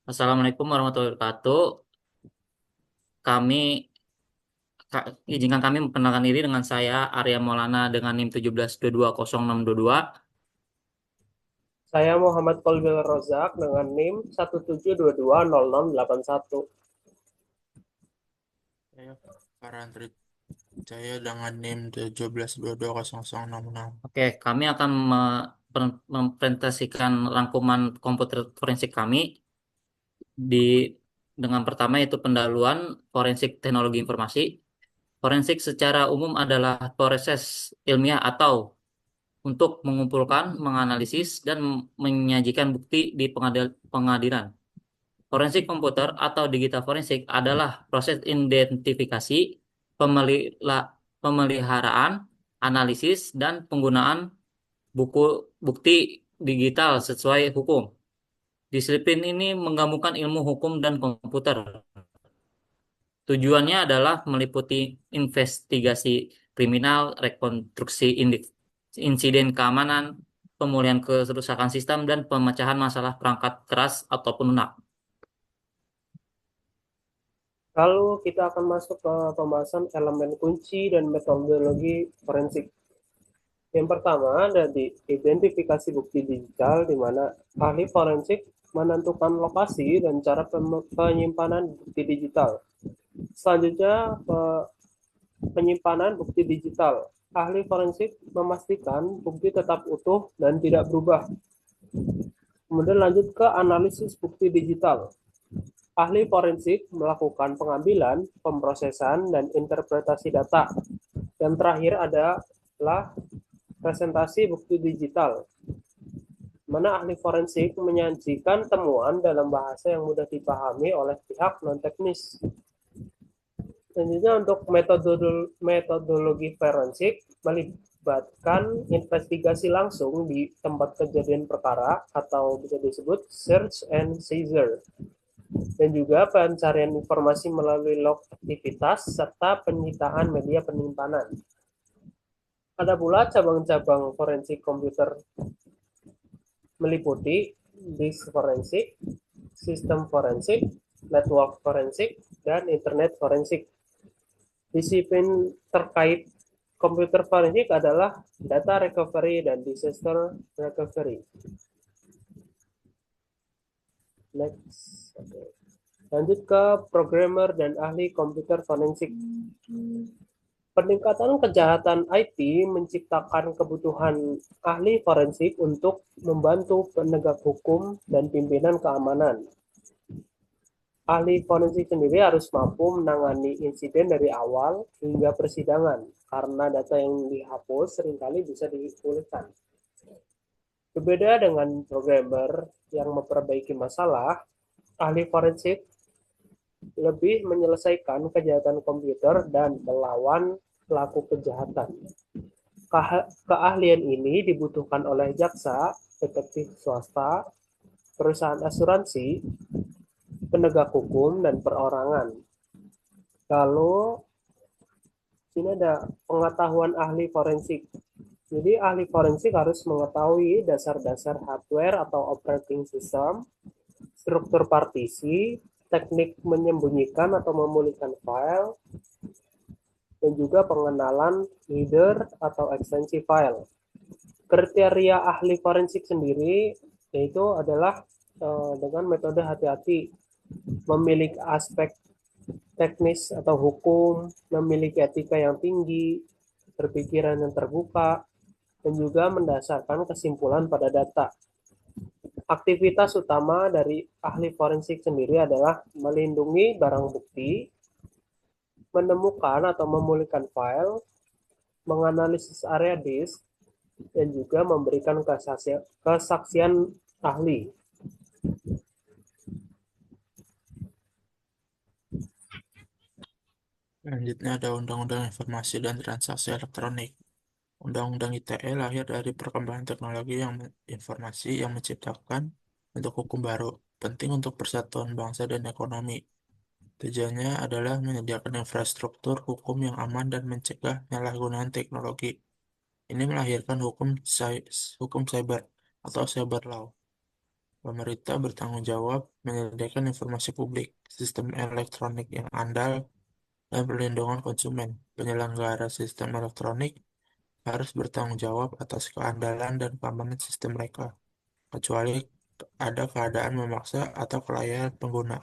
Assalamualaikum warahmatullahi wabarakatuh. Kami izinkan kami memperkenalkan diri dengan saya Arya Maulana dengan NIM 17220622. Saya Muhammad Kolbil Rozak dengan NIM 172200681. Saya Farhan Jaya dengan NIM 17220066. Oke, kami akan mempresentasikan rangkuman komputer forensik kami di dengan pertama yaitu pendahuluan forensik teknologi informasi. Forensik secara umum adalah proses ilmiah atau untuk mengumpulkan, menganalisis, dan menyajikan bukti di pengadilan. Forensik komputer atau digital forensik adalah proses identifikasi, pemeliharaan, analisis, dan penggunaan buku bukti digital sesuai hukum. Disiplin ini menggabungkan ilmu hukum dan komputer. Tujuannya adalah meliputi investigasi kriminal, rekonstruksi insiden keamanan, pemulihan kerusakan sistem, dan pemecahan masalah perangkat keras ataupun lunak. Lalu kita akan masuk ke pembahasan elemen kunci dan metodologi forensik. Yang pertama ada di identifikasi bukti digital, di mana ahli forensik menentukan lokasi dan cara penyimpanan bukti digital. Selanjutnya, penyimpanan bukti digital. Ahli forensik memastikan bukti tetap utuh dan tidak berubah. Kemudian lanjut ke analisis bukti digital. Ahli forensik melakukan pengambilan, pemrosesan, dan interpretasi data. Dan terakhir adalah presentasi bukti digital, mana ahli forensik menyajikan temuan dalam bahasa yang mudah dipahami oleh pihak non-teknis. Selanjutnya untuk metodologi forensik melibatkan investigasi langsung di tempat kejadian perkara atau bisa disebut search and seizure, dan juga pencarian informasi melalui log aktivitas serta penyitaan media penyimpanan. Ada pula cabang-cabang forensik komputer meliputi disk forensik, sistem forensik, network forensik, dan internet forensik. Disiplin terkait komputer forensik adalah data recovery dan disaster recovery. Next. Okay. Lanjut ke programmer dan ahli komputer forensik. Peningkatan kejahatan IT menciptakan kebutuhan ahli forensik untuk membantu penegak hukum dan pimpinan keamanan. Ahli forensik sendiri harus mampu menangani insiden dari awal hingga persidangan, karena data yang dihapus seringkali bisa dipulihkan. Berbeda dengan programmer yang memperbaiki masalah, ahli forensik lebih menyelesaikan kejahatan komputer dan melawan pelaku kejahatan. Keahlian ini dibutuhkan oleh jaksa, detektif swasta, perusahaan asuransi, penegak hukum, dan perorangan. Lalu, sini ada pengetahuan ahli forensik. Jadi, ahli forensik harus mengetahui dasar-dasar hardware atau operating system, struktur partisi, teknik menyembunyikan atau memulihkan file, dan juga pengenalan header atau ekstensi file. Kriteria ahli forensik sendiri yaitu adalah dengan metode hati-hati, memiliki aspek teknis atau hukum, memiliki etika yang tinggi, berpikiran yang terbuka, dan juga mendasarkan kesimpulan pada data. Aktivitas utama dari ahli forensik sendiri adalah melindungi barang bukti, menemukan atau memulihkan file, menganalisis area disk, dan juga memberikan kesaksian ahli. Selanjutnya ada Undang-Undang Informasi dan Transaksi Elektronik. Undang-Undang ITE lahir dari perkembangan teknologi informasi yang menciptakan bentuk hukum baru, penting untuk persatuan bangsa dan ekonomi. Tujuannya adalah menyediakan infrastruktur hukum yang aman dan mencegah penyalahgunaan teknologi. Ini melahirkan hukum cyber atau cyber law. Pemerintah bertanggung jawab menyediakan informasi publik, sistem elektronik yang andal, dan perlindungan konsumen. Penyelenggara sistem elektronik harus bertanggung jawab atas keandalan dan keamanan sistem mereka, kecuali ada keadaan memaksa atau kelalaian pengguna.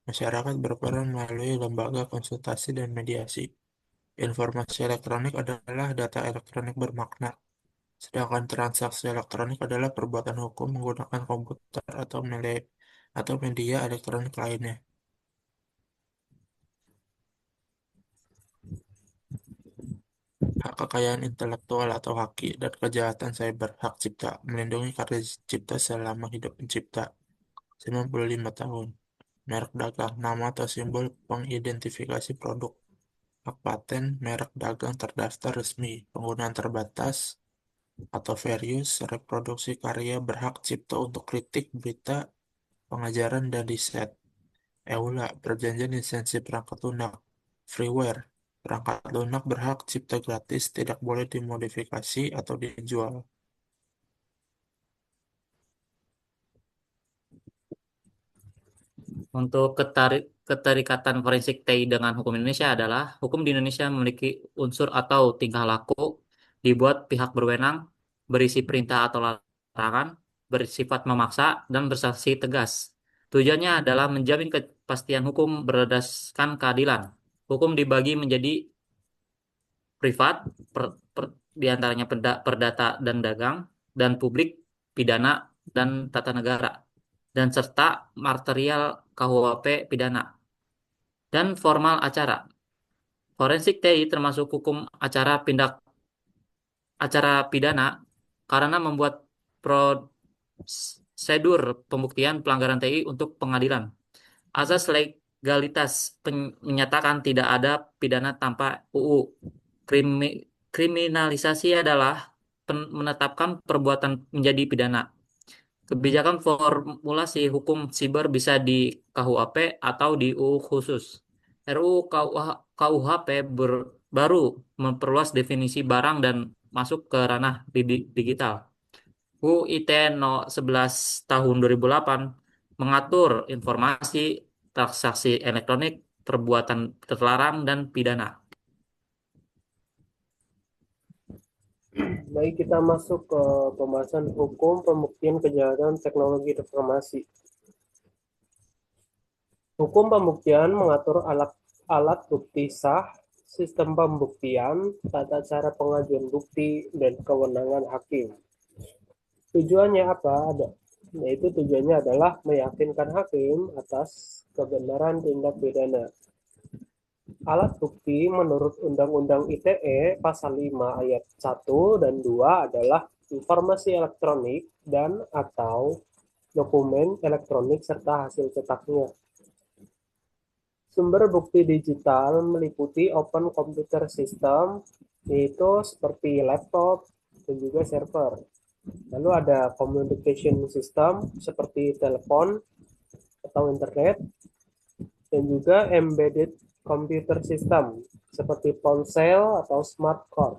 Masyarakat berperan melalui lembaga konsultasi dan mediasi. Informasi elektronik adalah data elektronik bermakna, sedangkan transaksi elektronik adalah perbuatan hukum menggunakan komputer atau media elektronik lainnya. Hak kekayaan intelektual atau haki dan kejahatan cyber, hak cipta, melindungi karya cipta selama hidup pencipta, 95 tahun. Merek dagang, nama atau simbol pengidentifikasi produk. Hak paten, merek dagang terdaftar resmi, penggunaan terbatas atau fair use, reproduksi karya berhak cipta untuk kritik, berita, pengajaran, dan riset. EULA, perjanjian lisensi perangkat lunak. Freeware, perangkat lunak berhak cipta gratis, tidak boleh dimodifikasi atau dijual. Untuk keterikatan forensik TI dengan hukum Indonesia adalah hukum di Indonesia memiliki unsur atau tingkah laku dibuat pihak berwenang, berisi perintah atau larangan, bersifat memaksa, dan bersaksi tegas. Tujuannya adalah menjamin kepastian hukum berdasarkan keadilan. Hukum dibagi menjadi privat, di antaranya perdata dan dagang, dan publik, pidana, dan tata negara, dan serta material KUHP pidana, dan formal acara. Forensik TI termasuk hukum acara pidana karena membuat prosedur pembuktian pelanggaran TI untuk pengadilan. Asas legalitas menyatakan tidak ada pidana tanpa UU. Kriminalisasi adalah menetapkan perbuatan menjadi pidana. Kebijakan formulasi hukum siber bisa di KUHP atau di UU khusus. RUU KUHP baru memperluas definisi barang dan masuk ke ranah digital. UU ITE no 11 tahun 2008 mengatur informasi transaksi elektronik, perbuatan terlarang, dan pidana. Baik, kita masuk ke pembahasan hukum pembuktian kejahatan teknologi informasi. Hukum pembuktian mengatur alat bukti sah, sistem pembuktian, tata cara pengajuan bukti, dan kewenangan hakim. Tujuannya apa? Yaitu tujuannya adalah meyakinkan hakim atas kebenaran tindak pidana. Alat bukti menurut Undang-Undang ITE Pasal 5 Ayat 1 dan 2 adalah informasi elektronik dan atau dokumen elektronik serta hasil cetaknya. Sumber bukti digital meliputi Open Computer System, yaitu seperti laptop dan juga server. Lalu ada communication system seperti telepon atau internet, dan juga embedded computer system seperti ponsel atau smart card.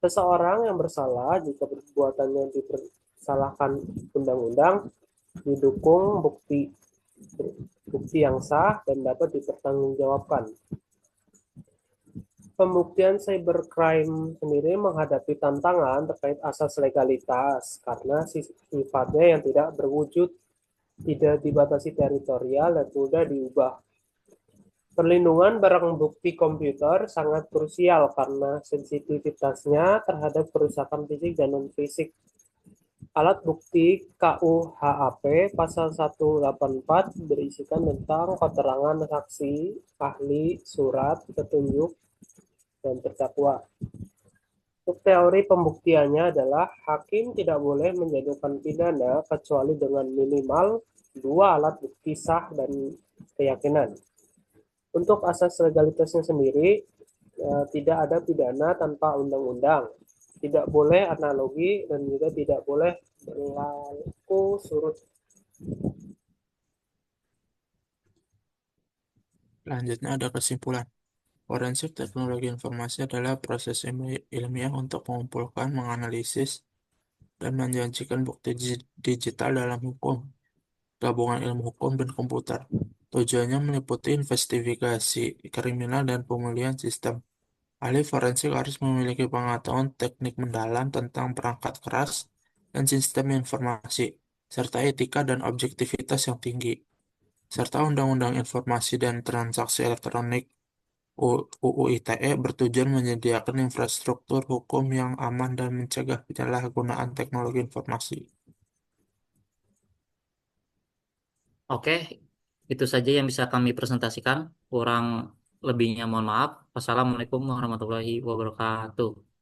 Seseorang yang bersalah jika perbuatannya dipersalahkan undang-undang didukung bukti yang sah dan dapat dipertanggungjawabkan. Pembuktian cybercrime sendiri menghadapi tantangan terkait asas legalitas karena sifatnya yang tidak berwujud, tidak dibatasi teritorial, dan mudah diubah. Perlindungan barang bukti komputer sangat krusial karena sensitivitasnya terhadap kerusakan fisik dan non-fisik. Alat bukti KUHP pasal 184 berisikan tentang keterangan saksi, ahli, surat, petunjuk, dan terdakwa. Untuk teori pembuktiannya adalah hakim tidak boleh menjatuhkan pidana kecuali dengan minimal 2 alat bukti sah dan keyakinan. Untuk asas legalitasnya sendiri, tidak ada pidana tanpa undang-undang. Tidak boleh analogi dan juga tidak boleh berlaku surut. Selanjutnya ada kesimpulan. Forensik teknologi informasi adalah proses ilmiah untuk mengumpulkan, menganalisis, dan menjanjikan bukti digital dalam hukum, gabungan ilmu hukum dan komputer. Tujuannya meliputi investigasi kriminal dan pemulihan sistem. Ahli forensik harus memiliki pengetahuan teknik mendalam tentang perangkat keras dan sistem informasi, serta etika dan objektivitas yang tinggi, serta Undang-Undang Informasi dan Transaksi Elektronik UU ITE bertujuan menyediakan infrastruktur hukum yang aman dan mencegah penyalahgunaan teknologi informasi. Oke, itu saja yang bisa kami presentasikan. Kurang lebihnya mohon maaf. Wassalamualaikum warahmatullahi wabarakatuh.